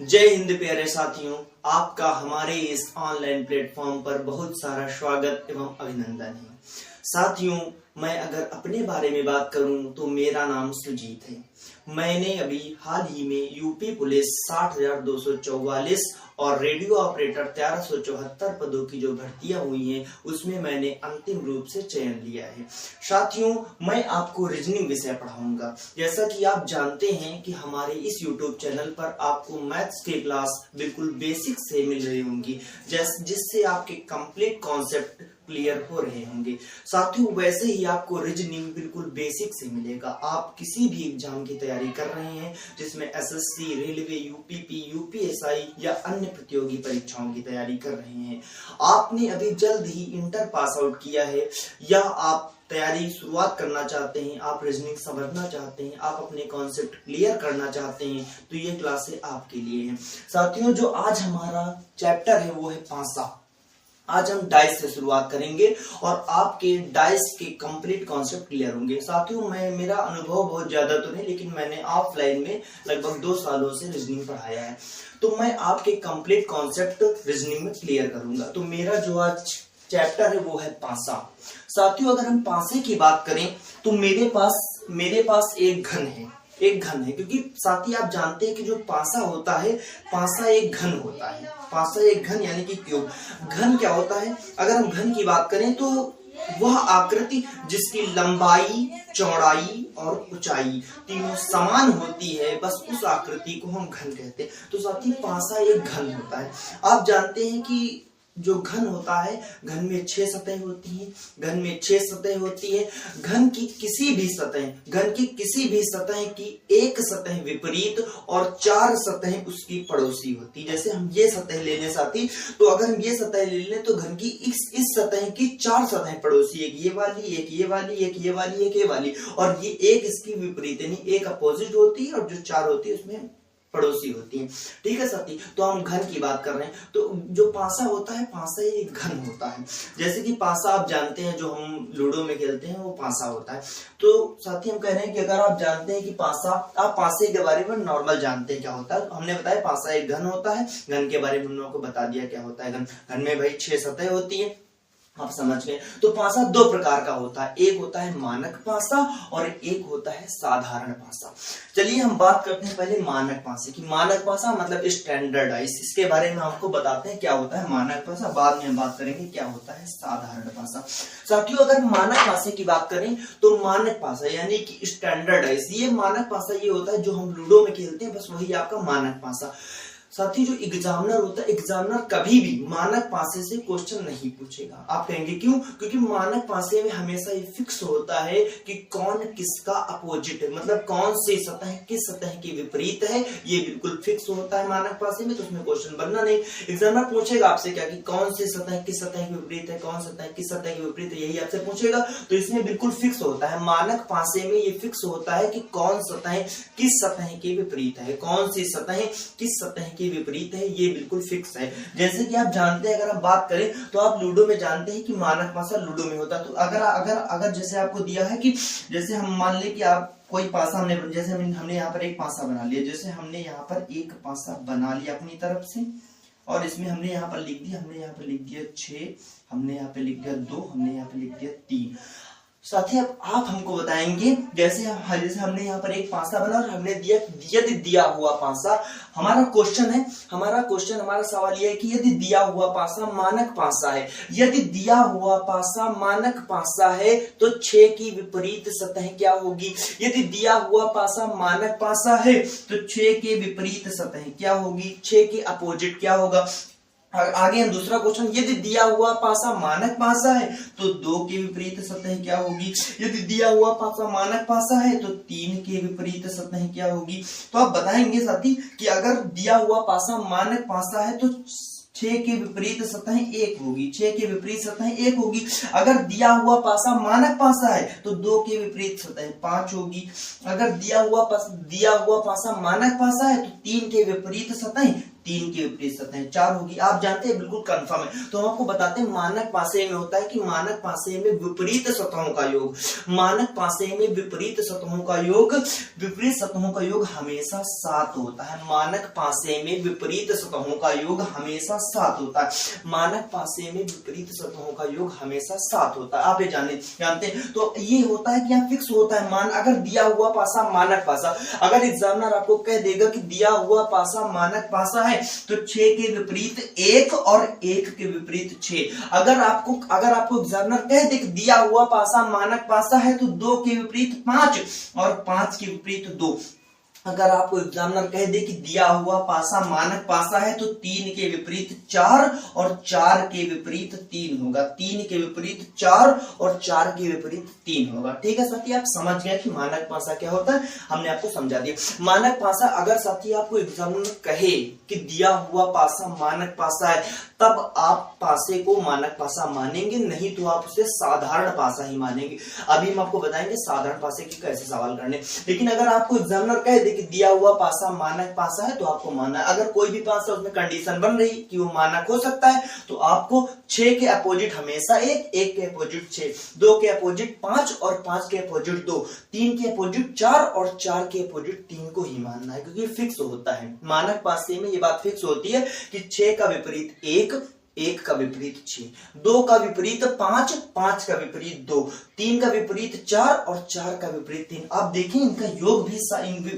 जय हिंद प्यारे साथियों, आपका हमारे इस ऑनलाइन प्लेटफॉर्म पर बहुत सारा स्वागत एवं अभिनंदन है। साथियों, मैं अगर अपने बारे में बात करूं तो मेरा नाम सुजीत है। मैंने अभी हाल ही में यूपी पुलिस 60,244 और रेडियो ऑपरेटर 1374 पदों की जो भर्तियां हुई हैं उसमें मैंने अंतिम रूप से चयन लिया है। साथियों, मैं आपको रीजनिंग विषय पढ़ाऊंगा। जैसा कि आप जानते हैं कि हमारे इस यूट्यूब चैनल पर आपको मैथ्स की क्लास बिल्कुल बेसिक से मिल रही होंगी, जिससे आपके कंप्लीट कॉन्सेप्ट क्लियर हो रहे होंगे। साथियों, वैसे ही आपको रीजनिंग बिल्कुल बेसिक से मिलेगा। आप किसी भी एग्जाम की तैयारी कर रहे हैं, जिसमें एसएससी, रेलवे, यूपीपी, यूपीएसआई या अन्य प्रतियोगी परीक्षाओं की तैयारी कर रहे हैं, आपने अभी जल्द ही इंटर पास आउट किया है या आप तैयारी शुरुआत करना चाहते हैं, आप रीजनिंग समझना चाहते हैं, आप अपने कॉन्सेप्ट क्लियर करना चाहते हैं, तो ये क्लासें आपके लिए हैं। साथियों, जो आज हमारा चैप्टर है वो है पासा। आज हम डाइस से शुरुआत करेंगे और आपके डाइस के कंप्लीट कॉन्सेप्ट क्लियर होंगे। साथियों, मेरा अनुभव बहुत ज्यादा तो नहीं, लेकिन मैंने ऑफलाइन में लगभग 2 सालों से रीजनिंग पढ़ाया है, तो मैं आपके कंप्लीट कॉन्सेप्ट रीजनिंग में क्लियर करूंगा। तो मेरा जो आज चैप्टर है वो है पासा। साथियों, अगर हम पासे की बात करें तो मेरे पास एक घन है, क्योंकि साथी आप जानते हैं कि जो पासा होता है, पासा एक घन होता है। पासा एक घन यानी कि क्यूब। घन क्या होता है? अगर हम घन की बात करें तो वह आकृति जिसकी लंबाई, चौड़ाई और ऊंचाई तीनों समान होती है, बस उस आकृति को हम घन कहते हैं। तो साथी, पासा एक घन होता है। आप जानते हैं कि जो घन होता है, घन में 6 सतह होती हैं। घन की किसी भी सतह की एक सतह विपरीत और 4 सतह उसकी पड़ोसी होती। जैसे हम ये सतह ले लें साथी, तो अगर हम ये सतह ले लें तो घन की इस सतह की 4 सतह पड़ोसी, एक ये वाली, एक ये वाली, एक ये वाली, एक ये वाली, और ये एक इसकी विपरीत यानी एक अपोजिट होती है, और जो 4 होती है उसमें पड़ोसी होती हैं। ठीक है साथी, तो हम घन की बात कर रहे हैं। तो जो पासा होता है, पासा एक घन होता है। जैसे कि पासा आप जानते हैं, जो हम लूडो में खेलते हैं, वो पासा होता है। तो साथी, हम कह रहे हैं कि अगर आप जानते हैं कि पासा, आप पासे के बारे में नॉर्मल जानते हैं क्या होता है। हमने बताया पासा एक घन होता है। घन के बारे में हमने आपको बता दिया क्या होता है। घन में भाई 6 सतह होती है, आप समझ गए। तो पासा 2 प्रकार का होता है, एक होता है मानक पासा और एक होता है साधारण पासा। चलिए हम बात करते हैं पहले मानक पासे की। मानक पासा मतलब स्टैंडर्डाइज, इसके बारे में आपको बताते हैं क्या होता है मानक पासा, बाद में हम बात करेंगे क्या होता है साधारण पासा। साथियों, अगर मानक पासे की बात करें तो मानक पासा यानी कि स्टैंडर्डाइज, ये मानक पासा ये होता है जो हम लूडो में खेलते हैं, बस वही आपका मानक पासा। साथी, जो एग्जामिनर होता है, एग्जामिनर कभी भी मानक पासे से क्वेश्चन नहीं पूछेगा। आप कहेंगे क्यों? क्योंकि मानक पासे में हमेशा ये फिक्स होता है कि कौन किसका अपोजिट है, मतलब कौन सी सतह किस सतह के विपरीत है, ये बिल्कुल फिक्स होता है मानक पासे में। तो उसमें क्वेश्चन बनना नहीं। एग्जामिनर पूछेगा आपसे क्या कि कौन सी सतह किस सतह के विपरीत है, कौन सतह किस सतह के विपरीत है, यही आपसे पूछेगा। तो इसमें बिल्कुल फिक्स होता है, मानक पासे में ये फिक्स होता है कि कौन सतह किस सतह के विपरीत है, कौन सी सतह किस सतह के विपरीत है, ये बिल्कुल फिक्स है। जैसे कि आप जानते हैं, अगर हम बात करें तो आप लूडो में जानते हैं कि मानक पासा लूडो में होता है। तो अगर जैसे आपको दिया है कि जैसे हम मान ले कि आप कोई पासा हमने यहाँ पर एक पासा बना लिया, जैसे हमने यहाँ पर एक पासा बना लिया अपनी तरफ से, और इसमें हमने यहाँ पर लिख दिया 6, हमने यहाँ पे लिख दिया 2, हमने यहाँ पे लिख दिया 3। साथी, अब आप हमको बताएंगे, जैसे हमने यहाँ पर एक पासा बना और हमने यदि दिया हुआ पासा, हमारा सवाल यह है कि यदि दिया हुआ पासा मानक पासा है, यदि दिया हुआ पासा मानक पासा है तो 6 की विपरीत सतह क्या होगी? यदि दिया हुआ पासा मानक पासा है तो 6 के विपरीत सतह क्या होगी? 6 के अपोजिट क्या होगा? आगे हम दूसरा क्वेश्चन, यदि दिया हुआ पासा मानक पासा है तो 2 के विपरीत सतह क्या होगी? यदि दिया हुआ पासा मानक पासा है तो 3 के विपरीत सतह क्या होगी? तो आप बताएंगे साथी कि अगर दिया हुआ पासा मानक पासा है तो 6 के विपरीत सतह 1 होगी, 6 के विपरीत सतह 1 होगी। अगर दिया हुआ पासा मानक पासा है तो 2 के विपरीत सतह 5 होगी। अगर दिया हुआ पासा मानक पासा है तो 3 के विपरीत सतह 3 की विपरीत सतह 4 होगी। आप जानते हैं, बिल्कुल कंफर्म है। तो हम आपको बताते हैं मानक पासे में होता है कि मानक पासे में विपरीत सतहों का योग, मानक पासे में विपरीत सतहों का योग, विपरीत सतहों का योग हमेशा 7 होता है। मानक पासे में विपरीत सतहों का योग हमेशा 7 होता है। मानक पासे में विपरीत सतहों का योग हमेशा 7 होता है। आप ये जानते हैं। तो ये होता है कि यहाँ फिक्स होता है मान, अगर दिया हुआ पासा मानक पासा, अगर एग्जामिनर आपको कह देगा कि दिया हुआ पासा मानक पासा है तो 6 के विपरीत 1 और 1 के विपरीत 6। अगर आपको एग्जामिनर कह दे कि दिया हुआ पासा मानक पासा है तो 2 के विपरीत 5 और 5 के विपरीत 2। अगर आपको एग्जामिनर कह दे कि दिया हुआ पासा मानक पासा है तो 3 के विपरीत 4 और 4 के विपरीत 3 होगा। 3 के विपरीत 4 और 4 के विपरीत 3 होगा। ठीक है साथी, आप समझ गए कि मानक पासा क्या होता है, हमने आपको समझा दिया। मानक पासा, अगर साथी आपको एग्जामिनर कहे कि दिया हुआ पासा मानक पासा है तब आप पासे को मानक पासा मानेंगे, नहीं तो आप उसे साधारण पासा ही मानेंगे। अभी हम आपको बताएंगे साधारण पासे की कैसे सवाल करने। लेकिन अगर आपको एग्जामिनर कह दे कि दिया हुआ पासा मानक पासा है तो आपको मानना है। अगर कोई भी पासा उसमें कंडीशन बन रही कि वो मानक हो सकता है तो आपको 6 के अपोजिट हमेशा 1, 1 के अपोजिट 6, 2 के अपोजिट 5 और 5 के अपोजिट 2, 3 के अपोजिट 4 और 4 के अपोजिट 3 को ही मानना है, क्योंकि फिक्स होता है। मानक पासे में ये बात फिक्स होती है कि 6 का विपरीत 1, 1 का विपरीत 6, 2 का विपरीत 5, 5 का विपरीत 2, 3 का विपरीत 4 और 4 का विपरीत 3। आप देखिए इनका योग भी,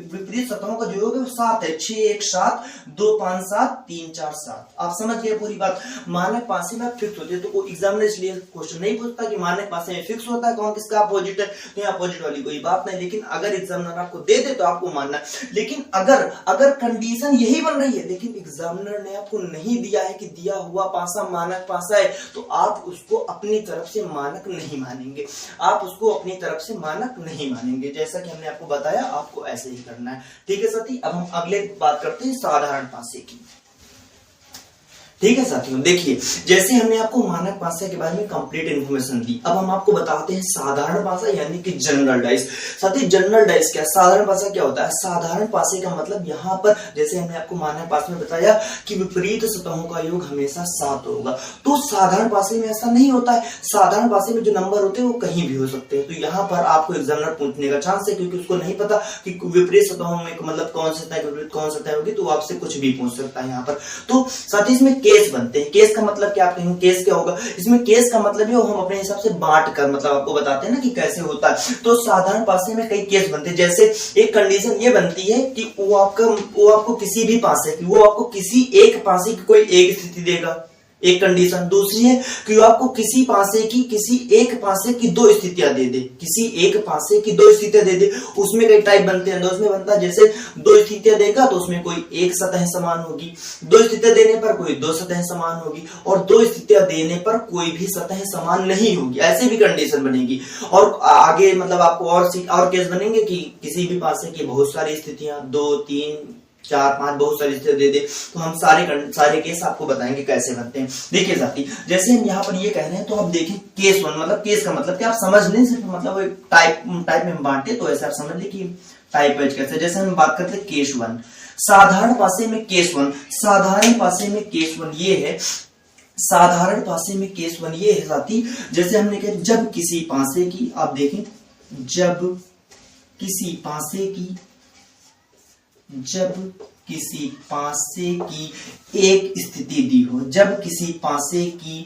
विपरीत सतहों का जो योग है वो 7 है। 6 1 7, 2 5 7, 3 4 7। आप समझ गए पूरी बात। मानक पासे में फिक्स होती है तो एग्जामिनर इसलिए क्वेश्चन नहीं पूछता कि मानक पासे में फिक्स होता है कौन किसका अपोजिट है, तो यहाँ अपोजिट वाली कोई बात नहीं। लेकिन अगर एग्जामिनर आपको दे दे तो आपको मानना है। लेकिन अगर कंडीशन यही बन रही है लेकिन एग्जामिनर ने आपको नहीं दिया है कि दिया हुआ पासा मानक पासा है तो आप उसको अपनी तरफ से मानक नहीं मानेंगे, आप उसको अपनी तरफ से मानक नहीं मानेंगे। जैसा कि हमने आपको बताया आपको ऐसे ही करना है। ठीक है साथी, अब हम अगले बात करते हैं साधारण पासे की। ठीक है साथियों, देखिए जैसे हमने आपको मानक पासा के बारे में कंप्लीट इन्फॉर्मेशन दी, अब हम आपको बताते हैं साधारण पासा यानी कि जनरल डाइस। साथी जनरल डाइस क्या, साधारण पासा क्या होता है? साधारण पासे का मतलब यहाँ पर जैसे हमने आपको मानक पासे में बताया कि विपरीत सतहों का योग हमेशा 7 होगा, तो साधारण पासे में ऐसा नहीं होता है। साधारण पासे में जो नंबर होते हैं वो कहीं भी हो सकते हैं। तो यहाँ पर आपको एग्जामिनर पूछने का चांस है, क्योंकि उसको नहीं पता कि विपरीत सतहों में मतलब कौन सतह विपरीत कौन सतह होगी, तो आपसे कुछ भी पूछ सकता है यहाँ पर। तो साथी इसमें केस बनते हैं। केस का मतलब क्या, आप कहेंगे केस क्या होगा? इसमें केस का मतलब ये हम अपने हिसाब से बांट कर मतलब आपको बताते हैं ना कि कैसे होता है। तो साधारण पासे में कई केस बनते हैं। जैसे एक कंडीशन ये बनती है कि वो आपको किसी भी पासे की, वो आपको किसी एक पासे की कोई एक स्थिति देगा, एक कंडीशन। दूसरी है कि आपको किसी एक पासे की 2 स्थितियां दे दे, किसी एक पासे की 2 स्थितियां दे दे। उसमें कई टाइप बनते हैं, उसमें बनता है जैसे 2 स्थितियां देगा तो उसमें कोई एक सतह समान होगी, 2 स्थितियां देने पर कोई 2 सतह समान होगी, और 2 स्थितियां देने पर कोई भी सतह समान नहीं होगी, ऐसे भी कंडीशन बनेगी। और आगे मतलब आपको और केस बनेंगे कि किसी भी पासे की बहुत सारी स्थितियां 2 3 4 5 बहुत सारी स्थितियां दे दे। तो हम सारे केस आपको बताएंगे कैसे बनते हैं। देखिए साथी जैसे हम यहाँ पर ये कह रहे हैं तो आप देखिए केस 1 मतलब केस का मतलब क्या आप समझ लें, सिर्फ मतलब टाइप में बांटे तो ऐसे आप समझ लें कि टाइप वाइज कैसे। जैसे हम बात करते हैं केस 1, साधारण पासे में केस 1, साधारण पासे में केस 1 ये है, साधारण पासे में केस 1 ये है साथी। जैसे हमने कहा जब किसी पासे की, आप देखें जब किसी पासे की एक स्थिति दी हो, जब किसी पासे की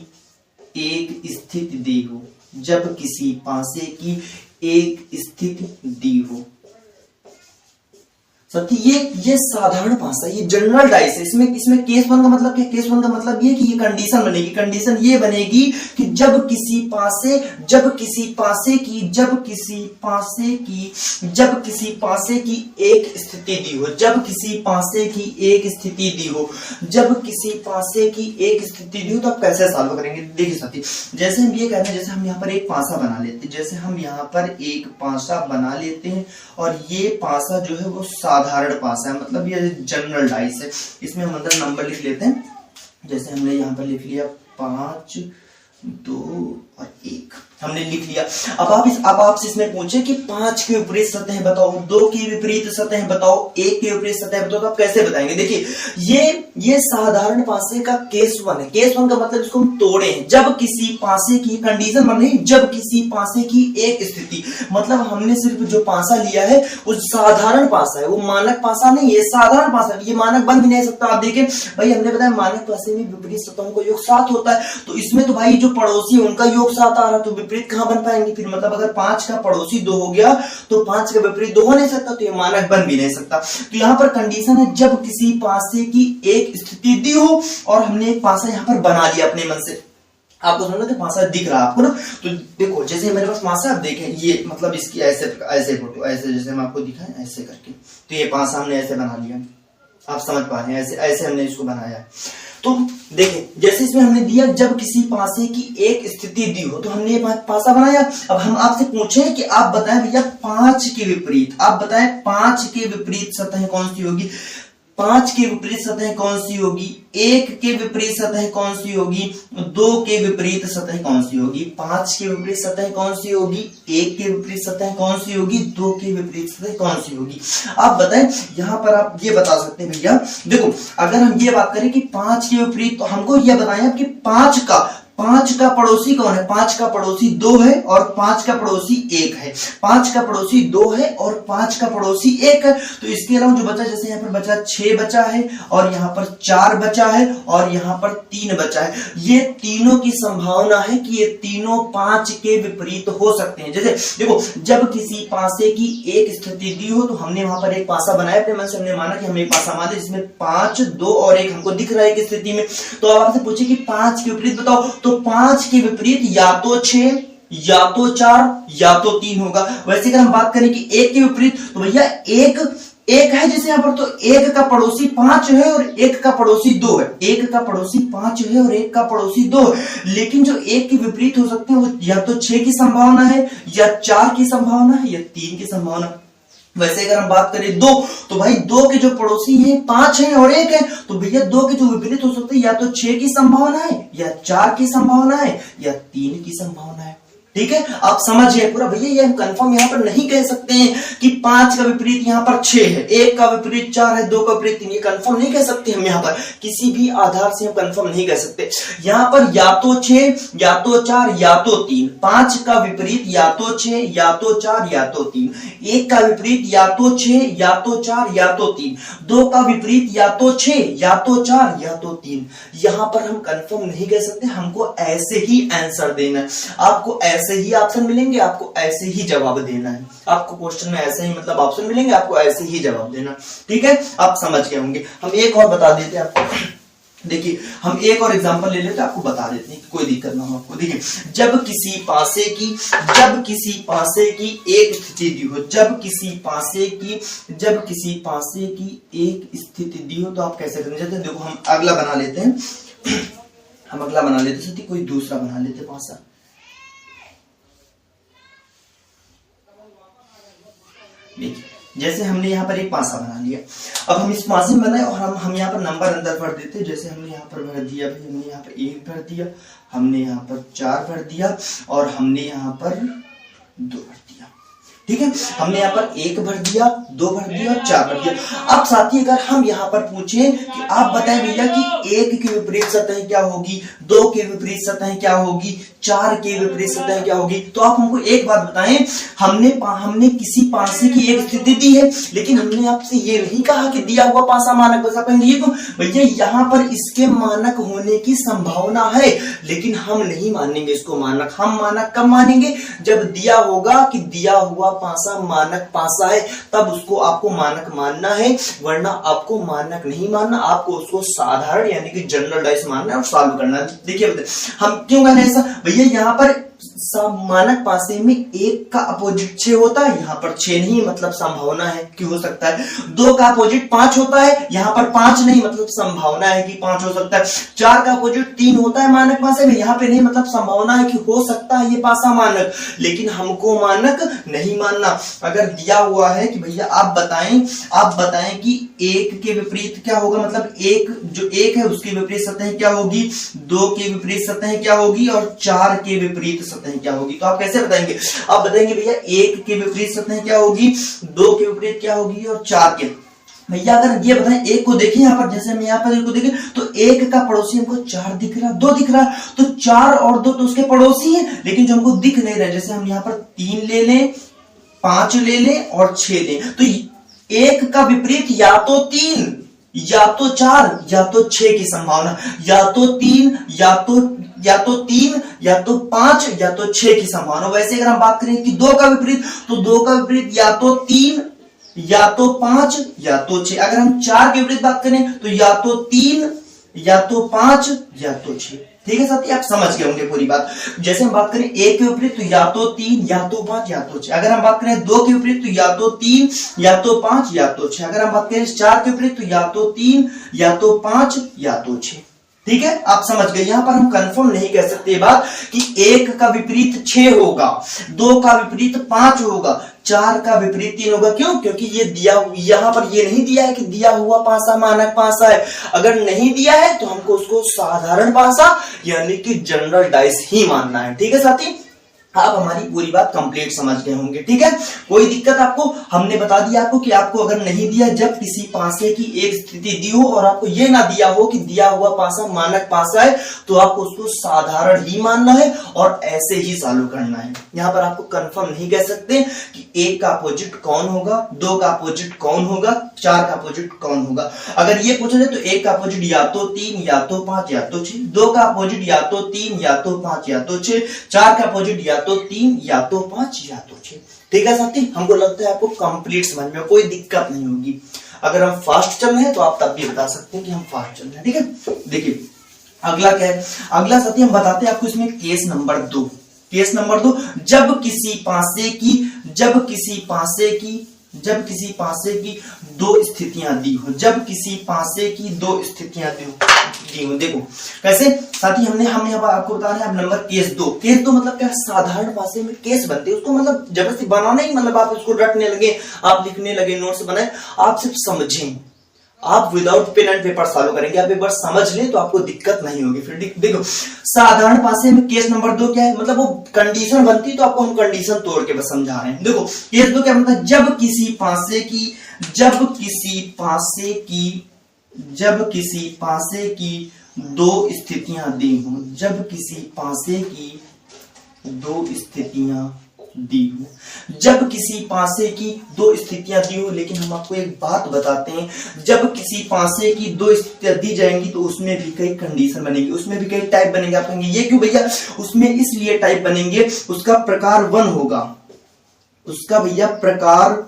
एक स्थिति दी हो, जब किसी पासे की एक स्थिति दी हो। साथी ये साधारण पासा, ये जनरल डाइस है। इसमें केस 1 का मतलब क्या? केस 1 का मतलब ये कि ये कंडीशन बनेगी, कंडीशन ये बनेगी कि जब किसी पासे की एक स्थिति दी हो, जब किसी पासे की एक स्थिति दी हो, जब किसी पासे की एक स्थिति दी हो, तो आप कैसे सॉल्व करेंगे? देखिए साथी जैसे हम ये कह रहे हैं, जैसे हम यहाँ पर एक पासा बना लेते हैं, जैसे हम यहाँ पर एक पासा बना लेते हैं और ये पासा जो है वो साधारण पासा है, मतलब ये जनरल डाइस है। इसमें हम अंदर नंबर लिख लेते हैं, जैसे हमने यहाँ पर लिख लिया 5 2 और 1। हमने लिख लिया। अब आपसे इसमें पूछे कि 5 के विपरीत सतह बताओ, 2 की विपरीत सतह बताओ, 1 के विपरीत सतह बताओ, तो आप कैसे बताएंगे? देखिए ये साधारण पासे का केस 1 है। केस 1 का मतलब इसको हम तोड़े हैं, जब किसी पासे की कंडीशन बन रही, जब किसी पासे की एक स्थिति, मतलब हमने सिर्फ जो पासा लिया है वो साधारण पासा है, वो मानक पासा नहीं है, साधारण पासा है, ये मानक बन भी नहीं सकता। आप देखें भाई, हमने बताया मानक पासे में विपरीत सतहों का योग 7 होता है, तो इसमें तो भाई जो पड़ोसी है उनका योग 7 आ रहा, तो विपरीत कहां बन पाएंगे फिर? मतलब अगर 5 का पड़ोसी 2 हो गया तो 5 का विपरीत 2 हो नहीं सकता, तो ये मानक बन भी नहीं सकता। तो यहाँ पर कंडीशन है जब किसी पासे की एक स्थिति दी हो और हमने एक पासा यहाँ पर बना लिया अपने मन से। आपको समझ में पासा दिख रहा है आपको ना? तो देखो जैसे मेरे पास पासा, आप देखें ये मतलब इसकी ऐसे फोटो, ऐसे जैसे हम आपको दिखाएं ऐसे करके, तो ये पासा हमने ऐसे बना लिया, आप समझ पा रहे हैं, ऐसे हमने इसको बनाया। तो देखें जैसे इसमें हमने दिया जब किसी पासे की एक स्थिति दी हो, तो हमने ये पासा बनाया। अब हम आपसे पूछें कि आप बताएं भैया 5 के विपरीत, आप बताएं 5 के विपरीत सतह कौन सी होगी? 5 के विपरीत सतह कौन सी होगी? 1 के विपरीत सतह कौन सी होगी? 2 के विपरीत सतह कौन सी होगी? 5 के विपरीत सतह कौन सी होगी? 1 के विपरीत सतह कौन सी होगी? 2 के विपरीत सतह कौन सी होगी? आप बताएं। यहां पर आप ये बता सकते हैं भैया, देखो अगर हम ये बात करें कि 5 के विपरीत, तो हमको ये बताएं कि 5 का पड़ोसी कौन है? 5 का पड़ोसी 2 है और 5 का पड़ोसी 1 है। 5 का पड़ोसी 2 है और 5 का पड़ोसी 1 है, तो इसके अलावा जो बचा, जैसे यहाँ पर बचा 6 बचा है और यहाँ पर 4 बचा है और यहाँ पर 3 बचा है। ये तीनों की संभावना है कि ये तीनों 5 के विपरीत हो सकते हैं। जैसे देखो जब किसी पासे की एक स्थिति दी हो, तो हमने वहां पर एक पासा बनाया अपने मन से, हमने माना कि हम एक पासा मान लें जिसमें 5, 2 और 1 हमको दिख रहा है एक स्थिति में। तो अब आपसे पूछे कि 5 के विपरीत बताओ, तो 5 के विपरीत या तो 6 या तो 4 या तो 3 होगा। वैसे अगर हम बात करें कि 1 के विपरीत, तो भैया एक है जैसे यहाँ पर, तो 1 का पड़ोसी 5 है और 1 का पड़ोसी 2 है। 1 का पड़ोसी 5 है और 1 का पड़ोसी 2 है, लेकिन जो 1 के विपरीत हो सकते हैं वो या तो 6 की संभावना है या 4 की संभावना है या 3 की संभावना। वैसे अगर हम बात करें 2, तो भाई 2 के जो पड़ोसी हैं 5 हैं और 1 है, तो भैया 2 के जो विपरीत हो सकते हैं या तो 6 की संभावना है या 4 की संभावना है या 3 की संभावना है। ठीक है, आप समझ गए पूरा। भैया ये हम कंफर्म यहाँ पर नहीं कह सकते हैं कि 5 का विपरीत यहाँ पर 6 है, 1 का विपरीत 4 है, 2 का विपरीत 3, ये कंफर्म नहीं कह सकते हम। यहाँ पर किसी भी आधार से हम कंफर्म नहीं कह सकते। यहाँ पर या तो 6 या तो 4 या तो 3, 5 का विपरीत या तो 6 या तो 4 या तो 3, 1 का विपरीत या तो 6 या तो 4 या तो 3, 2 का विपरीत या तो 6 या तो 4 या तो 3। यहाँ पर हम कंफर्म नहीं कह सकते, हमको ऐसे ही आंसर देना है, आपको ऐसे ही ऑप्शन मिलेंगे, आपको ऐसे ही जवाब देना है। आपको क्वेश्चन में ऐसे ही मतलब ऑप्शन मिलेंगे, आपको ऐसे ही जवाब देना। ठीक है, आप समझ गए होंगे। हम एक और बता देते हैं आपको। देखिए हम एक और एग्जांपल ले लेते हैं, आपको बता देते हैं, कोई दिक्कत ना हो आपको। देखिए जब किसी पासे की एक स्थिति दी हो, जब किसी पासे की एक स्थिति दी हो, तो आप कैसे करना चाहते हैं? देखो हम अगला बना लेते हैं, कोई दूसरा बना लेते हैं पासा। जैसे हमने यहाँ पर एक पासा बना लिया, अब हम इस पासे में बनाए और हम यहाँ पर नंबर अंदर भर देते हैं। जैसे हमने यहाँ पर भर दिया, भाई हमने यहाँ पर 1 भर दिया, हमने यहाँ पर 4 भर दिया और हमने यहाँ पर 2 भर दिया। ठीक है, हमने यहाँ पर 1 भर दिया, 2 भर दिया और 4 भर दिया। अब साथी अगर हम यहाँ पर पूछे कि आप बताएं भैया कि 1 के विपरीत सतह क्या होगी, 2 के विपरीत सतह क्या होगी, 4 के विपरीत सतह क्या होगी, तो आप हमको एक बात बताएं। हमने किसी पासे की एक स्थिति दी है, लेकिन हमने आपसे ये नहीं कहा कि दिया हुआ पासा मानक बता पाएंगे। तो भैया यहाँ पर इसके मानक होने की संभावना है, लेकिन हम नहीं मानेंगे इसको मानक। हम मानक कब मानेंगे? जब दिया होगा कि दिया हुआ पासा मानक पासा है, तब उसको आपको मानक मानना है, वरना आपको मानक नहीं मानना, आपको उसको साधारण यानी कि जनरलाइज मानना है और सॉल्व करना है। देखिए हम क्यों कहते हैं ऐसा? भैया यहाँ पर मानक पासे में 1 का अपोजिट 6 होता है, यहाँ पर 6 नहीं, मतलब संभावना है कि हो सकता है। 2 का अपोजिट 5 होता है, यहाँ पर 5 नहीं, मतलब संभावना है कि 5 हो सकता है। 4 का अपोजिट 3 होता है मानक पासे में, यहाँ पे नहीं, मतलब संभावना है कि हो सकता है ये पासा मानक, लेकिन हमको मानक नहीं मानना। अगर दिया हुआ है कि भैया आप बताएं कि 1 के विपरीत क्या होगा, मतलब 1 है उसके विपरीत सतह क्या होगी, 2 के विपरीत सतह क्या होगी और 4 के विपरीत सतह सतह क्या होगी। तो आप कैसे बताएंगे, आप बताएंगे भैया 1 के विपरीत सतह क्या होगी, 2 के विपरीत क्या होगी और 4 के। भैया अगर ये बताएं 1 को देखें यहाँ पर, जैसे हम यहाँ पर 1 को देखें तो 1 का पड़ोसी हमको 4 दिख रहा, 2 दिख रहा, तो 4 और 2 तो उसके पड़ोसी हैं, लेकिन जो हमको दिख नहीं रहा, जैसे हम यहाँ पर 3 ले लें, 5 ले लें और 6 लें, तो 1 का विपरीत या तो 3 या तो 4 या तो 6 की संभावना, या तो 3 या तो 3 या तो 5 या तो 6 की संभावना। वैसे अगर हम बात करें कि 2 का विपरीत, तो 2 का विपरीत या तो 3 या तो 5 या तो 6। अगर हम 4 के विपरीत बात करें तो या तो 3 या तो 5 या तो 6। ठीक है साथी, आप समझ गए होंगे पूरी बात। जैसे हम बात करें 1 के विपरीत तो या तो 3 या तो 5 या तो 6। अगर हम बात करें 2 के विपरीत तो या तो 3 या तो 5 या तो 6। अगर हम बात करें 4 के विपरीत तो या तो 3 या तो 5 या तो 6। ठीक है, आप समझ गए। यहां पर हम कंफर्म नहीं कह सकते बात कि 1 का विपरीत 6 होगा, 2 का विपरीत 5 होगा, 4 का विपरीत 3 होगा। क्यों? क्योंकि ये दिया, यहां पर ये नहीं दिया है कि दिया हुआ पासा मानक पासा है। अगर नहीं दिया है तो हमको उसको साधारण पासा यानी कि जनरल डाइस ही मानना है। ठीक है साथी, आप हमारी पूरी बात कंप्लीट समझ गए होंगे। ठीक है, कोई दिक्कत आपको, हमने बता दिया आपको कि आपको अगर नहीं दिया, जब किसी पासे की एक स्थिति दी हो और आपको ये ना दिया हो कि दिया हुआ पासा मानक पासा है, तो आपको उसको साधारण ही मानना है और ऐसे ही सॉल्व करना है। यहां पर आपको कंफर्म नहीं कह सकते कि 1 का अपोजिट कौन होगा, 2 का अपोजिट कौन होगा, 4 का अपोजिट कौन होगा। अगर ये पूछा जाए तो 1 का अपोजिट या तो 3 या तो 5 या तो 6, 2 का अपोजिट या तो 3 या तो 5 या तो 6, 4 का अपोजिट या तो 3 या तो 5 या तो 6। ठीक है साथी, हमको लगता है आपको कंप्लीट समझ में कोई दिक्कत नहीं होगी। अगर हम फास्ट चल रहे हैं तो आप तब भी बता सकते हैं कि हम फास्ट चल रहे हैं। ठीक है, देखिए अगला क्या है। अगला साथी हम बताते हैं आपको इसमें केस नंबर 2। केस नंबर 2, जब किसी पासे की दो स्थितियां दी हो, जब किसी पासे की 2 स्थितियां दी हो। देखो कैसे साथी, हम यहाँ पर आपको बता रहे हैं। अब नंबर केस 2। केस 2 मतलब क्या, साधारण पासे में केस बनते हैं, उसको मतलब जबरदस्ती बनाना ही, मतलब आप उसको रटने लगे, आप लिखने लगे, नोट्स बनाए, आप सिर्फ समझें। आप without pen and paper solve करेंगे, आप एक बार समझ लें तो आपको दिक्कत नहीं होगी। फिर देखो साधारण पासे में केस नंबर 2 क्या है, मतलब वो कंडीशन बनती है, तो आपको हम कंडीशन तोड़ के बस समझा रहे हैं। देखो केस 2 क्या मतलब, जब किसी पासे की 2 स्थितियां दी हो, जब किसी पासे की 2 स्थितियां दी हो, जब किसी पासे की 2 स्थितियां दी हो। लेकिन हम आपको एक बात बताते हैं, जब किसी पासे की 2 स्थितियां दी जाएंगी तो उसमें भी कई कंडीशन बनेंगी, उसमें भी कई टाइप बनेंगे। आप कहेंगे ये क्यों भैया, उसमें इसलिए टाइप बनेंगे, उसका प्रकार 1 होगा, उसका भैया प्रकार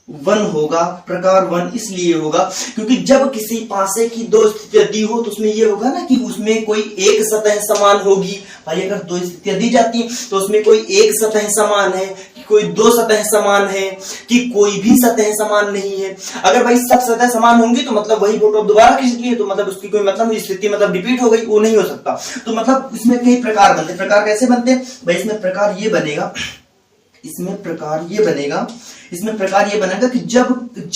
1 होगा। प्रकार 1 इसलिए होगा क्योंकि जब किसी पासे की 2 स्थितियां दी हो तो उसमें ये होगा ना कि उसमें कोई एक सतह समान होगी। भाई अगर 2 स्थितियां दी जाती हैं तो उसमें कोई एक सतह समान है, कि कोई 2 सतह समान है, कि कोई भी सतह समान नहीं है। अगर भाई सब सतह समान होंगी तो मतलब वही फोटो दोबारा खींच ली है, तो मतलब उसकी कोई मतलब स्थिति मतलब रिपीट हो गई, वो नहीं हो सकता। तो मतलब इसमें कई प्रकार बनते हैं। प्रकार कैसे बनते हैं भाई, इसमें प्रकार ये बनेगा, इसमें प्रकार ये बनेगा कि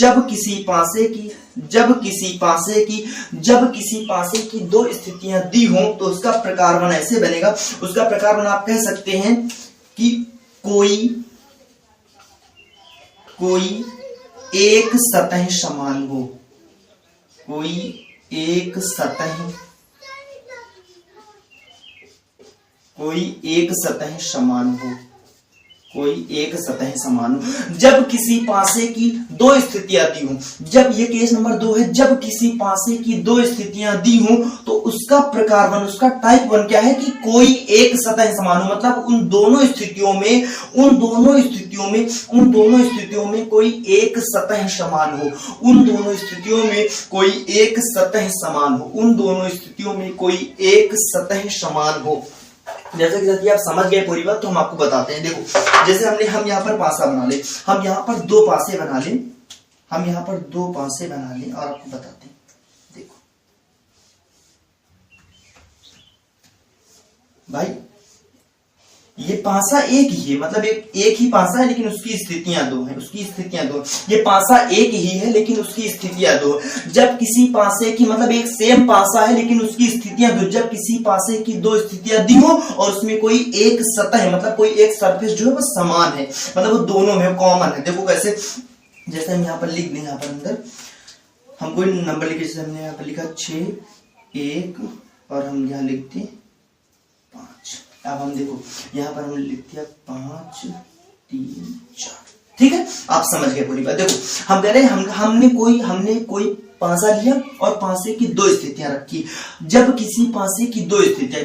जब किसी पासे की 2 स्थितियां दी हो तो उसका प्रकार 1 ऐसे बनेगा। उसका प्रकार 1 आप कह सकते हैं कि कोई एक सतह समान हो, कोई एक सतह समान हो, जब किसी पासे की 2 स्थितियां दी हो। जब ये केस नंबर 2 है, जब किसी पासे की 2 स्थितियां दी हो तो उसका प्रकार 1, उसका टाइप 1 क्या है कि कोई एक सतह समान हो। मतलब उन दोनों स्थितियों में कोई एक सतह समान हो, उन दोनों स्थितियों में कोई एक सतह समान हो। जैसे कि आप समझ गए पूरी बात, तो हम आपको बताते हैं। देखो जैसे हम यहाँ पर पासा बना ले, हम यहाँ पर 2 पासे बना लें और आपको बताते हैं। देखो भाई ये पासा एक ही है, मतलब एक ही पासा है लेकिन उसकी स्थितियां दो हैं, उसकी स्थितियां दो। ये पासा एक ही है लेकिन उसकी स्थितियां दो। जब किसी पासे की, मतलब एक सेम पासा है लेकिन उसकी स्थितियां दो, जब किसी पासे की दो स्थितियां दी हो और उसमें कोई एक सतह है, मतलब कोई एक सरफेस जो है वो समान है, मतलब वो दोनों में कॉमन है। देखो कैसे, जैसे हम यहाँ पर लिख दें, यहाँ पर अंदर हम कोई नंबर लिखे, जैसे हमने यहाँ पर लिखा 6 1 और हम यहाँ लिखते हैं 5। अब हम देखो यहाँ पर हमने लिख दिया 5 3 4, ठीक है, आप समझ गए पूरी बात। देखो हम कह रहे हैं हमने कोई पासा लिया और पासे की दो स्थितियां रखी। जब किसी पासे की दो स्थितियां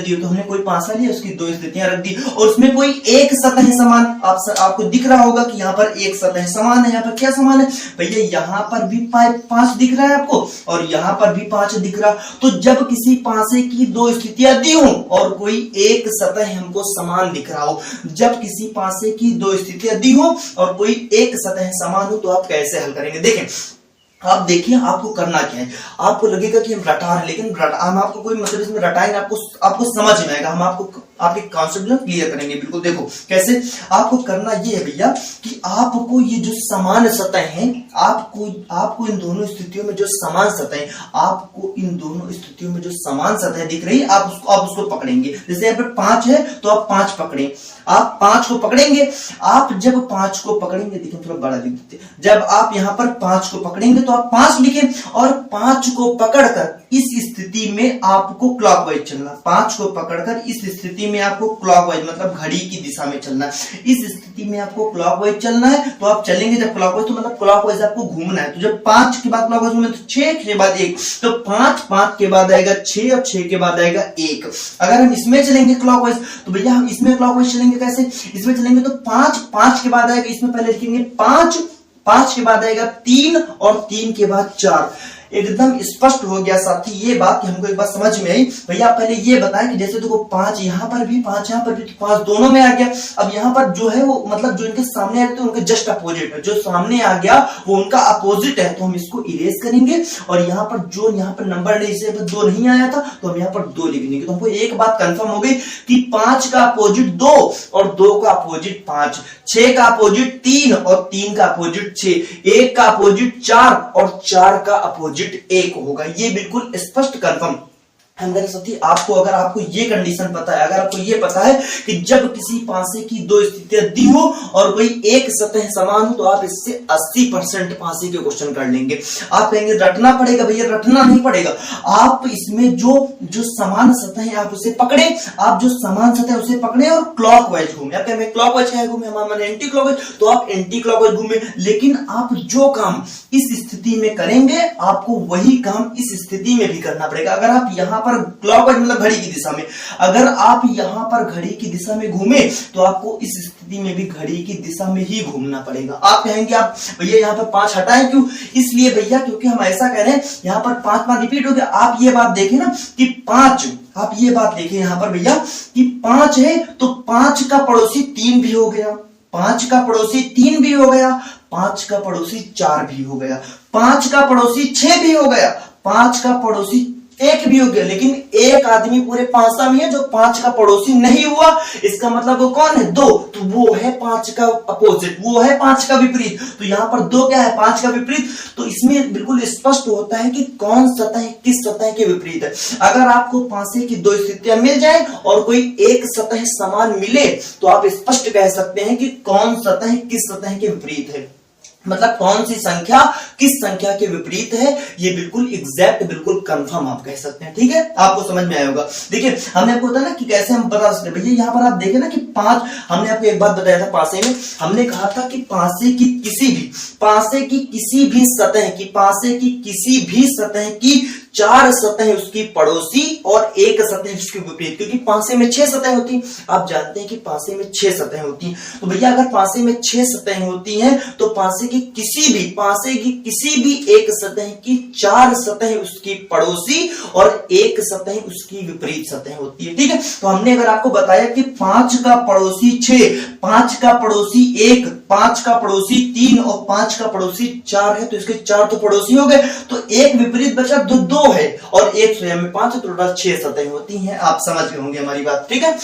दी हो तो हमने कोई पासा लिया, उसकी दो स्थितियां रख दी और उसमें कोई एक सतह समान, आपको दिख रहा होगा कि यहाँ पर एक सतह समान है। यहाँ पर क्या समान है भैया, यहाँ पर भी 5 दिख रहा है आपको और यहाँ पर भी 5 दिख रहा। तो जब किसी पासे की दो स्थितियां दी हो और कोई एक सतह हमको समान दिख रहा हो, जब किसी पासे की दो स्थितियां दी हो और कोई एक सतह समान हो तो आप कैसे हल करेंगे। देखें, आप देखिए आपको करना क्या है। आपको लगेगा कि हम रटा रहे, लेकिन हम आपको कोई मतलब इसमें रटाएंगे, आपको समझ में आएगा। हम आपको आपके कॉन्सेप्ट क्लियर करेंगे। बिल्कुल देखो कैसे, आपको करना ये है भैया कि आपको ये जो समान सतह है, आपको इन दोनों स्थितियों में जो समान सतह दिख रही है, आप उसको पकड़ेंगे। जैसे यहाँ पर 5 है तो आप 5 पकड़े, आप 5 को पकड़ेंगे। आप जब 5 को पकड़ेंगे, देखिए थोड़ा बड़ा लिख देते, जब आप यहाँ पर 5 को पकड़ेंगे तो आप 5 लिखें और 5 को पकड़कर इस स्थिति में आपको क्लॉकवाइज चलना। 5 को पकड़कर इस स्थिति में आपको क्लॉकवाइज, मतलब घड़ी की दिशा में चलना है। इस स्थिति में आपको क्लॉकवाइज चलना है तो आप चलेंगे। जब क्लॉकवाइज, तो मतलब क्लॉकवाइज आपको घूमना है। तो जब 5 के बाद क्लॉकवाइज घूमे तो 6 के बाद 1, तो 5 के बाद आएगा 6 और 6 के बाद आएगा 1। अगर हम इसमें चलेंगे क्लॉकवाइज तो भैया हम इसमें क्लॉकवाइज चलेंगे कैसे, इसमें चलेंगे तो 5 के बाद आएगा, इसमें पहले लिखेंगे 5 के बाद आएगा 3 और 3 के बाद 4। एकदम स्पष्ट हो गया साथी ये बात कि हमको एक बात समझ में आई। भैया पहले ये बताएं कि जैसे देखो 5 यहाँ पर भी 5 यहाँ पर भी, तो 5 दोनों में आ गया। अब यहाँ पर जो है वो मतलब जो इनके सामने आ गया तो उनके जस्ट अपोजिट है, जो सामने आ गया वो उनका अपोजिट है, तो हम इसको इरेज करेंगे। और यहाँ पर जो यहाँ पर नंबर जैसे 2 नहीं आया था तो हम यहाँ पर 2 लिख देंगे। तो हमको एक बात कंफर्म हो गई कि 5 का अपोजिट 2 और 2 का अपोजिट 5, 6 का अपोजिट 3 और 3 का अपोजिट 6, 1 का अपोजिट 4 और 4 का अपोजिट 1 होगा। ये बिल्कुल स्पष्ट कंफर्म है मेरे साथी। अगर आपको ये कंडीशन पता है, अगर आपको ये पता है कि जब किसी पासे की दो स्थितियां दी हो और कोई एक सतह समान हो, तो आप इससे 80% पासे के क्वेश्चन कर लेंगे। आप कहेंगे रटना पड़ेगा, भैया रटना नहीं पड़ेगा। आप इसमें जो समान सतह है आप उसे पकड़े, आप जो समान सतह है उसे पकड़े और क्लॉकवाइज घूमे। आप कहेंगे क्लॉकवाइज क्या घूमे, हमारा एंटी क्लॉकवाइज, तो आप एंटी क्लॉकवाइज घूमे। लेकिन आप जो काम इस स्थिति में करेंगे आपको वही काम इस स्थिति में भी करना पड़ेगा। अगर आप यहाँ क्लॉकवाइज मतलब घड़ी की दिशा में, अगर आप यहां पर घड़ी की दिशा में घूमे तो आपको इस स्थिति में भी घड़ी की दिशा में ही घूमना पड़ेगा। आप कहेंगे आप भैया यहाँ पर 5 हटाएं क्यों, इसलिए भैया क्योंकि हम ऐसा कह रहे हैं यहाँ पर 5 रिपीट हो गया। आप ये बात देखें ना कि 5, आप ये बात देखें यहाँ पर भैया कि 5 है तो 5 का पड़ोसी 3 भी हो गया, 5 का पड़ोसी 3 भी हो गया, 5 का पड़ोसी 4 भी हो गया, 5 का पड़ोसी 6 भी हो गया, 5 का पड़ोसी 1 भी हो गया। लेकिन एक आदमी पूरे 5 में है जो 5 का पड़ोसी नहीं हुआ। इसका मतलब वो कौन है, 2, तो वो है 5 का अपोजिट, वो है 5 का विपरीत। तो यहाँ पर 2 क्या है, 5 का विपरीत। तो इसमें बिल्कुल स्पष्ट होता है कि कौन सतह किस सतह के विपरीत है। अगर आपको पासे की दो स्थितियां मिल जाए और कोई एक सतह समान मिले तो आप स्पष्ट कह सकते हैं कि कौन सतह किस सतह के विपरीत है, मतलब कौन सी संख्या किस संख्या के विपरीत है। ये बिल्कुल एग्जैक्ट, बिल्कुल कंफर्म आप कह सकते हैं। ठीक है, आपको समझ में आया होगा। देखिए हमने आपको बताया ना कि कैसे हम बता सकते हैं। भैया यहाँ पर आप देखें ना कि 5, हमने आपको एक बात बताया था पासे में, हमने कहा था कि पासे की किसी भी सतह की 4 सतह उसकी पड़ोसी और 1 सतह उसके विपरीत, क्योंकि पासे में 6 सतह होती। आप जानते हैं कि पासे में 6 सतह होती। तो भैया अगर पासे में 6 सतह होती हैं तो पासे की किसी भी एक सतह की 4 सतह उसकी पड़ोसी और 1 सतह उसकी विपरीत सतह होती है। ठीक है, तो हमने अगर आपको बताया कि 5 का पड़ोसी 6, 5 का पड़ोसी 1, 5 का पड़ोसी 3 और 5 का पड़ोसी 4 है, तो इसके 4 तो पड़ोसी हो गए, तो एक विपरीत बचा, 2 2 है और एक स्वयं में 5, तो टोटल 6 सतहें होती हैं। आप समझ गए होंगे हमारी बात, ठीक है।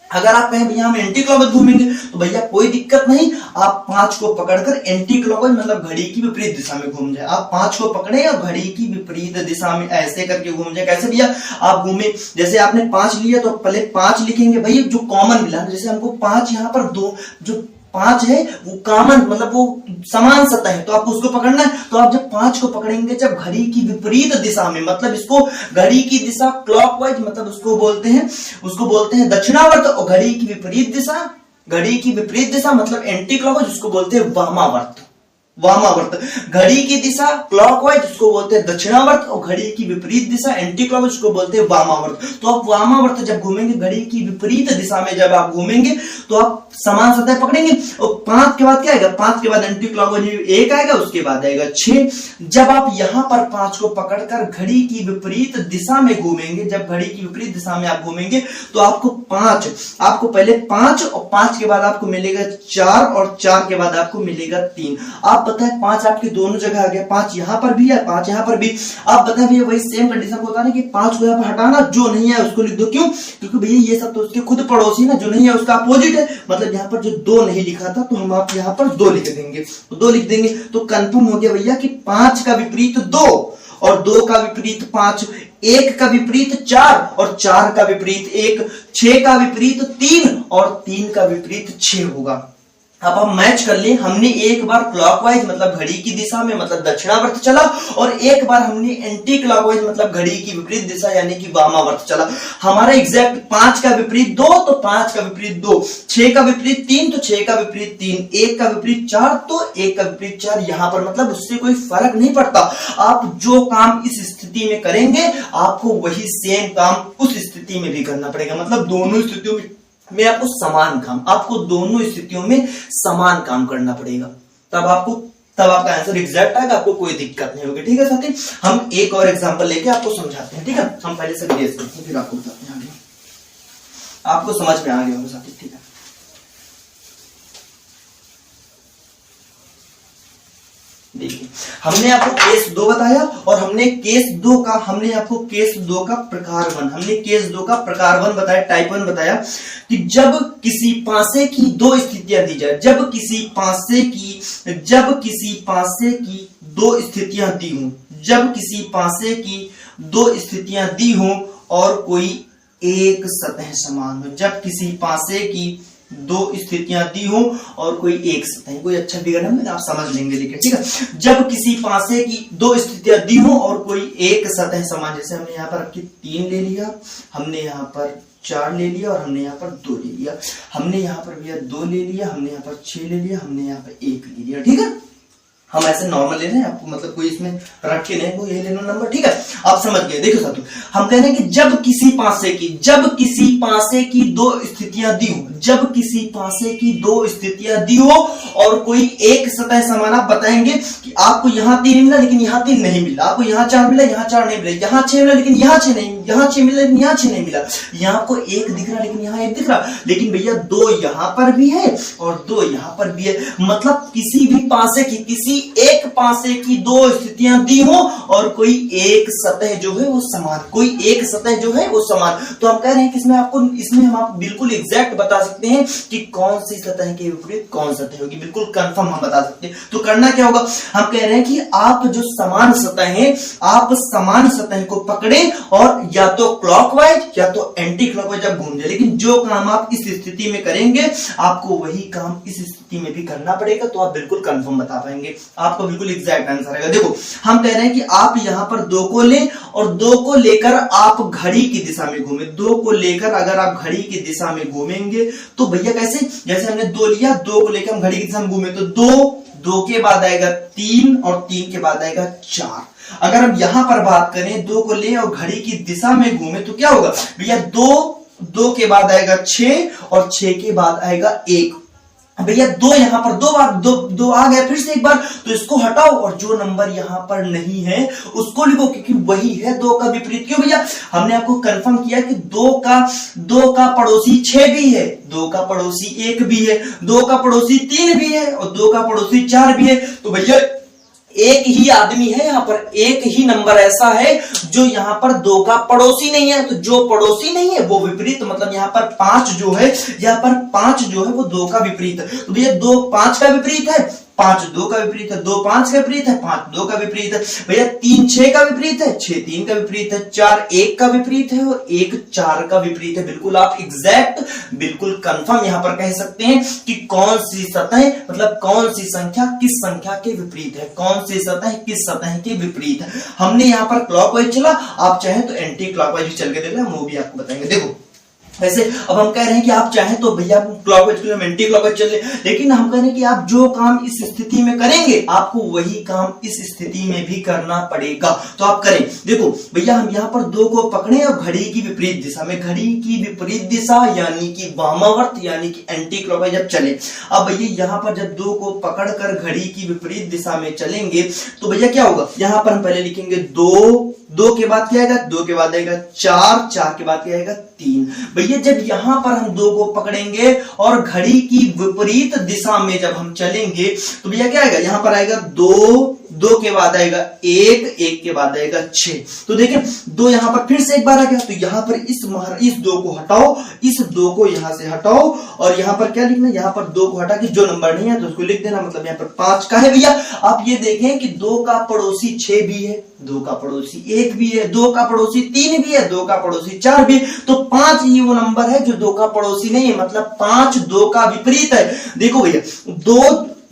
अगर आप कहें भैया हम एंटी क्लॉकवाइज घूमेंगे तो भैया कोई दिक्कत नहीं, आप 5 को पकड़कर एंटी क्लॉकवाइज मतलब घड़ी की विपरीत दिशा में घूम जाए। आप 5 को पकड़े और घड़ी की विपरीत दिशा में ऐसे करके घूम जाए। कैसे भैया? आप घूमे, जैसे आपने 5 लिया तो पहले 5 लिखेंगे भैया जो कॉमन मिला, जैसे हमको 5 यहाँ पर 2 जो 5 है वो कॉमन मतलब वो समान सतह है, तो आपको उसको पकड़ना है। तो आप जब 5 को पकड़ेंगे जब घड़ी की विपरीत दिशा में, मतलब इसको घड़ी की दिशा क्लॉकवाइज मतलब उसको बोलते हैं दक्षिणावर्त, और घड़ी की विपरीत दिशा मतलब एंटी क्लॉकवाइज उसको बोलते हैं वामावर्त। घड़ी की दिशा क्लॉकवाइज उसको बोलते हैं दक्षिणावर्त, और घड़ी की विपरीत दिशा एंटी क्लॉकवाइज उसको बोलते हैं वामावर्त। तो आप वामावर्त जब घूमेंगे, घड़ी की विपरीत दिशा में जब आप घूमेंगे तो आप समान सतह पकड़ेंगे। और 5 के बाद क्या आएगा? 5 के बाद एंटी क्लॉकवाइज 1 आएगा, उसके बाद आएगा 6। जब आप यहां पर 5 को पकड़कर घड़ी की विपरीत दिशा में घूमेंगे, जब घड़ी की विपरीत दिशा में आप घूमेंगे तो आपको पहले 5 और 5 के बाद आपको मिलेगा 4 और 4 के बाद आपको मिलेगा 3। आप बताएं 5 आपकी दोनों जगह आ गया, 5 यहां पर भी है, 5 यहां पर भी। आप बताएं भैया वही सेम कंडीशन को होता है कि 5 को यहां पर हटाना, जो नहीं है उसको लिख दो। क्यों? क्योंकि भैया ये सब तो उसके खुद पड़ोसी ना, जो नहीं है उसका अपोजिट है। मतलब यहाँ पर जो 2 नहीं लिखा था तो हम आप यहाँ पर 2 लिख देंगे, तो 2 लिख देंगे तो कंफर्म हो गया भैया कि 5 का विपरीत 2 और 2 का विपरीत 5, 1 का विपरीत 4 और 4 का विपरीत 1, 6 का विपरीत 3 और 3 का विपरीत 6 होगा। अब हम मैच कर ले, हमने एक बार क्लॉकवाइज मतलब घड़ी की दिशा में मतलब दक्षिणावर्त चला, और एक बार हमने एंटी क्लॉकवाइज मतलब घड़ी की विपरीत दिशा यानी कि वामावर्त चला। हमारा एग्जैक्ट 5 का विपरीत 2 तो 5 का विपरीत 2, 6 का विपरीत 3 तो 6 का विपरीत 3, 1 का विपरीत 4 तो 1 का विपरीत 4। यहां पर मतलब उससे कोई फर्क नहीं पड़ता। आप जो काम इस स्थिति में करेंगे आपको वही सेम काम उस स्थिति में भी करना पड़ेगा। मतलब दोनों स्थितियों में आपको दोनों स्थितियों में समान काम करना पड़ेगा, तब आपका आंसर एग्जैक्ट आएगा, आपको कोई दिक्कत नहीं होगी। ठीक है साथी, हम एक और एग्जांपल लेके आपको समझाते हैं। ठीक है, हम पहले से क्लियर करते हैं फिर आपको बताते हैं आगे, आपको समझ में आ गया होगा साथी। ठीक है, देखिए हमने आपको केस 2 बताया और हमने आपको केस 2 का प्रकार 1 बताया, टाइप 1 बताया कि जब किसी पासे की 2 स्थितियां दी जाए, जब किसी पासे की 2 स्थितियां दी हो और कोई एक सतह समान हो। जब किसी पासे की 2 स्थितियां दी हो और कोई एक सतह, कोई अच्छा बिगड़ है आप समझ लेंगे लेकिन ठीक है। जब किसी पासे की 2 स्थितियां दी हो और कोई एक सतह समान, जैसे हमने यहाँ पर आपकी 3 ले लिया, हमने यहाँ पर 4 ले लिया और हमने यहाँ पर 2 ले लिया, हमने यहाँ पर भैया 2 ले लिया, हमने यहाँ पर 6 ले लिया, हमने यहाँ पर 1 ले लिया। ठीक है, हम ऐसे नॉर्मल ले रहे हैं, आपको मतलब कोई इसमें रख के नहीं, वो ये लेना नंबर। ठीक है, आप समझ गए। देखो साथियों, हम कह रहे हैं कि जब किसी पासे की 2 स्थितियां दी हो, जब किसी पासे की 2 स्थितियां दी हो और कोई एक सतह समान, आप बताएंगे कि आपको यहाँ 3 मिला लेकिन यहाँ 3 नहीं मिला, आपको यहाँ 4 मिला यहाँ 4 नहीं मिला, यहाँ 6 मिला लेकिन यहाँ 6 नहीं, यहाँ 6 मिला लेकिन यहाँ 6 नहीं मिला, यहाँ आपको 1 दिख रहा लेकिन यहाँ 1 दिख रहा, लेकिन भैया 2 यहाँ पर भी है और 2 यहाँ पर भी है। मतलब किसी भी पासे की, किसी एक पासे की 2 स्थितियां दी हो और कोई एक सतह जो है वो समान, तो हम कह रहे हैं कि इसमें हम आपको बिल्कुल एग्जैक्ट बता सकते हैं कि कौन सी सतह के विपरीत कौन सतह होगी, बिल्कुल कंफर्म हम बता सकते हैं। तो करना क्या होगा, हम कह रहे हैं कि आप जो समान सतह है, आप समान सतह को पकड़े और या तो क्लॉकवाइज या तो एंटी क्लॉकवाइज आप घूम जाए, लेकिन जो काम आप इस स्थिति में करेंगे आपको वही काम इस स्थिति में भी करना पड़ेगा, तो आप बिल्कुल कंफर्म बता पाएंगे, आपको बिल्कुल एग्जैक्ट आंसर आएगा। देखो हम कह रहे हैं कि आप यहां पर 2 को ले और 2 को लेकर आप घड़ी की दिशा में घूमे, 2 को लेकर अगर आप घड़ी की दिशा में घूमेंगे तो भैया कैसे, जैसे हमने 2 लिया, 2 को लेकर हम घड़ी की दिशा में घूमे तो 2 के बाद आएगा 3 और 3 के बाद आएगा 4। अगर हम यहां पर बात करें 2 को ले और घड़ी की दिशा में घूमे तो क्या होगा भैया, 2 के बाद आएगा 6 और 6 के बाद आएगा 1। भैया 2 यहां पर 2 बार 2 आ गया, फिर से एक बार, तो इसको हटाओ और जो नंबर यहां पर नहीं है उसको लिखो, क्योंकि वही है 2 का विपरीत। क्यों भैया, हमने आपको कंफर्म किया कि 2 का पड़ोसी 6 भी है, 2 का पड़ोसी 1 भी है, 2 का पड़ोसी 3 भी है और 2 का पड़ोसी 4 भी है। तो भैया एक ही आदमी है यहाँ पर, एक ही नंबर ऐसा है जो यहाँ पर 2 का पड़ोसी नहीं है। तो जो पड़ोसी नहीं है वो विपरीत, मतलब यहाँ पर 5 जो है, यहाँ पर 5 जो है वो 2 का विपरीत है। तो भैया 2 5 का विपरीत है, 5 2 का विपरीत है, 2 5 का विपरीत है, 5 2 का विपरीत है। भैया 3 6 का विपरीत है, 6 3 का विपरीत है, 4 1 का विपरीत है और 1 4 का विपरीत है। बिल्कुल आप एग्जैक्ट, बिल्कुल कंफर्म यहाँ पर कह सकते हैं कि कौन सी सतह, मतलब कौन सी संख्या किस संख्या के विपरीत है, कौन सी सतह किस सतह के विपरीत है। हमने यहाँ पर क्लॉकवाइज चला, आप चाहें तो एंटी क्लॉकवाइज भी चल के देख लें, वो भी आपको बताएंगे। देखो वैसे अब हम कह रहे हैं कि आप चाहें तो भैया क्लॉकवाइज के लिए एंटी क्लॉकवाइज चल ले, लेकिन हम कह रहे हैं कि आप जो काम इस स्थिति में करेंगे आपको वही काम इस स्थिति में भी करना पड़ेगा। तो आप करें, देखो भैया हम यहाँ पर 2 को पकड़े और घड़ी की विपरीत दिशा में, घड़ी की विपरीत दिशा यानी कि वामावर्त यानी कि एंटी क्लॉकवाइज जब चले। अब भैया यहाँ पर जब 2 को पकड़कर घड़ी की विपरीत दिशा में चलेंगे तो भैया क्या होगा, यहाँ पर हम पहले लिखेंगे 2 के बाद क्या आएगा, 2 के बाद आएगा 4 के बाद क्या आएगा 3। भैया जब यहां पर हम 2 को पकड़ेंगे और घड़ी की विपरीत दिशा में जब हम चलेंगे तो भैया क्या आएगा, यहां पर आएगा 2 के बाद आएगा 1 के बाद आएगा 6। तो देखिए 2 यहां पर फिर से एक बार आ गया, तो यहां पर इस 2 को हटाओ, इस 2 को यहां से हटाओ और यहां पर क्या लिखना है, यहां पर 2 को हटा के जो नंबर नहीं है तो उसको लिख देना, मतलब यहां पर 5 का है। भैया आप ये देखें कि 2 का पड़ोसी 6 भी है, 2 का पड़ोसी 1 भी है, 2 का पड़ोसी 3 भी है, 2 का पड़ोसी 4 भी, तो 5 ही वो नंबर है जो 2 का पड़ोसी नहीं है, मतलब 5 2 का विपरीत है। देखो भैया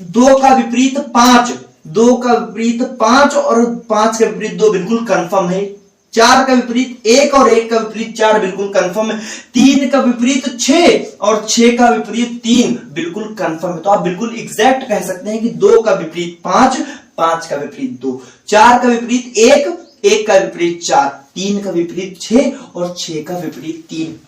2 का विपरीत 5, 2 का विपरीत 5 और 5 का विपरीत 2 बिल्कुल कंफर्म है। 4 का विपरीत 1 और 1 का विपरीत 4 बिल्कुल कंफर्म है। 3 का विपरीत 6 और 6 का विपरीत 3 बिल्कुल कंफर्म है। तो आप बिल्कुल एग्जैक्ट कह सकते हैं कि 2 का विपरीत 5, 5 का विपरीत 2, 4 का विपरीत 1 का विपरीत 4, 3 का विपरीत 6 और 6 का विपरीत 3।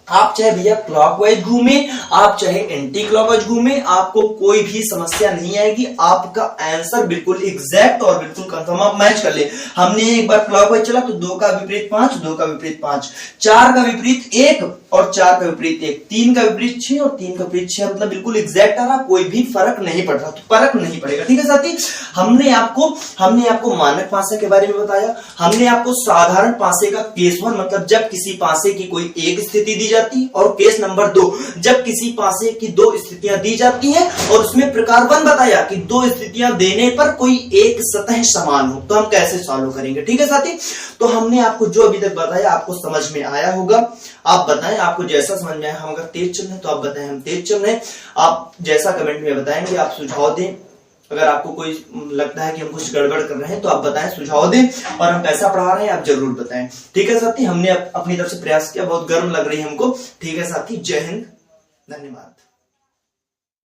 आप चाहे भैया क्लॉकवाइज घूमे, आप चाहे एंटी क्लॉकवाइज घूमे, आपको कोई भी समस्या नहीं आएगी। आपका आंसर बिल्कुल एग्जैक्ट और बिल्कुल कंफर्म आप मैच कर ले। हमने एक बार क्लॉकवाइज चला तो 2 का विपरीत 5, 2 का विपरीत 5, 4 का विपरीत 1 और 4 का विपरीत 1, 3 का विपरीत 6 और 3 का विपरीत 6, मतलब बिल्कुल एग्जैक्ट आ रहा, कोई भी फर्क नहीं पड़ रहा, तो फर्क नहीं पड़ेगा। ठीक है साथी, हमने आपको मानक पासे के बारे में बताया, हमने आपको साधारण पासे का केस 1 मतलब जब किसी पासे की कोई एक स्थिति दी जाती और केस नंबर 2 जब किसी पासे की 2 स्थितियां दी जाती हैं और उसमें प्रकार 1 बताया कि 2 स्थितियां देने पर कोई एक सतह समान हो, तो हम कैसे सॉल्व करेंगे। ठीक है साथी, तो हमने आपको जो अभी तक बताया आपको समझ में आया होगा। आप बताएं आपको जैसा समझ में आया, हम अगर तेज चल रहे तो आप बताएं हम तेज चल रहे, आप जैसा कमेंट में बताएंगे, आप सुझाव दें। अगर आपको कोई लगता है कि हम कुछ गड़बड़ कर रहे हैं तो आप बताएं, सुझाव दें, और हम कैसा पढ़ा रहे हैं आप जरूर बताएं। ठीक है साथी, हमने अपनी तरफ से प्रयास किया, बहुत गर्म लग रही है हमको। ठीक है साथी, जय हिंद, धन्यवाद।